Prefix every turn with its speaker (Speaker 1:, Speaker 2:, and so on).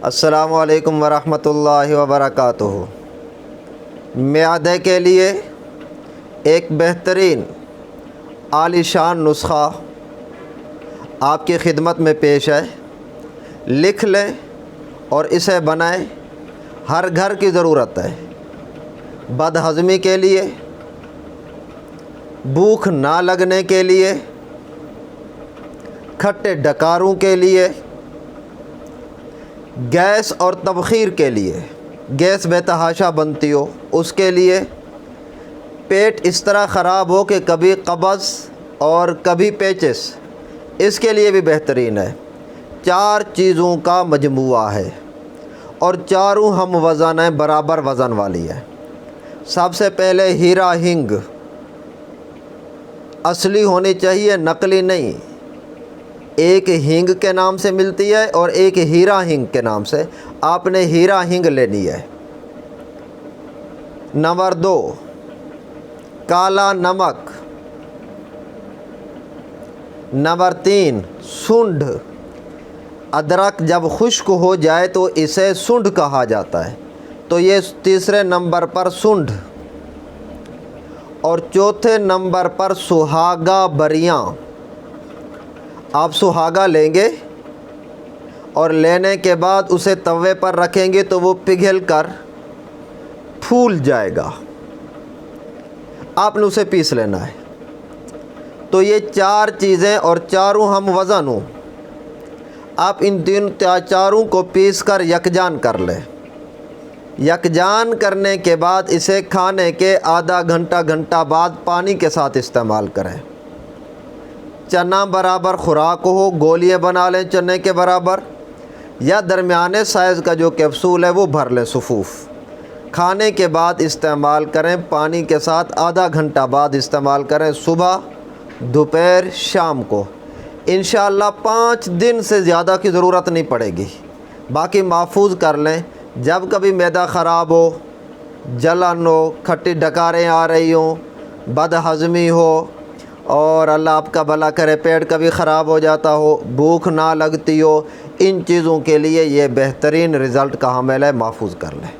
Speaker 1: السلام علیکم ورحمۃ اللہ وبرکاتہ۔ معدے کے لیے ایک بہترین عالی شان نسخہ آپ کی خدمت میں پیش ہے، لکھ لیں اور اسے بنائیں، ہر گھر کی ضرورت ہے۔ بد ہضمی کے لیے، بھوک نہ لگنے کے لیے، کھٹے ڈکاروں کے لیے، گیس اور تبخیر کے لیے، گیس بے تحاشا بنتی ہو اس کے لیے، پیٹ اس طرح خراب ہو کہ کبھی قبض اور کبھی پیچس، اس کے لیے بھی بہترین ہے۔ 4 چیزوں کا مجموعہ ہے اور چاروں ہم وزن ہیں، برابر وزن والی ہے۔ سب سے پہلے ہیرا ہنگ، اصلی ہونی چاہیے، نقلی نہیں۔ ایک ہنگ کے نام سے ملتی ہے اور ایک ہیرا ہنگ کے نام سے، آپ نے ہیرا ہنگ لینی ہے۔ نمبر 2، کالا نمک۔ نمبر 3، سونڈ۔ ادرک جب خشک ہو جائے تو اسے سونڈ کہا جاتا ہے، تو یہ تیسرے نمبر پر سونڈ۔ اور چوتھے نمبر پر سہاگا بریاں۔ آپ سہاگا لیں گے اور لینے کے بعد اسے توے پر رکھیں گے تو وہ پگھل کر پھول جائے گا، آپ نے اسے پیس لینا ہے۔ تو یہ 4 چیزیں اور چاروں ہم وزن ہوں، آپ ان چاروں کو پیس کر یکجان کر لیں۔ یکجان کرنے کے بعد اسے کھانے کے آدھا گھنٹہ بعد پانی کے ساتھ استعمال کریں۔ چنا برابر خوراک ہو، گولیاں بنا لیں چنے کے برابر، یا درمیانے سائز کا جو کیپسول ہے وہ بھر لیں صفوف۔ کھانے کے بعد استعمال کریں، پانی کے ساتھ آدھا گھنٹہ بعد استعمال کریں، صبح، دوپہر، شام کو۔ انشاءاللہ 5 دن سے زیادہ کی ضرورت نہیں پڑے گی، باقی محفوظ کر لیں۔ جب کبھی معدہ خراب ہو، جلن ہو، کھٹی ڈکاریں آ رہی ہوں، بد ہضمی ہو، اور اللہ آپ کا بھلا کرے پیٹ کبھی خراب ہو جاتا ہو، بھوک نہ لگتی ہو، ان چیزوں کے لیے یہ بہترین رزلٹ کا حامل ہے، محفوظ کر لیں۔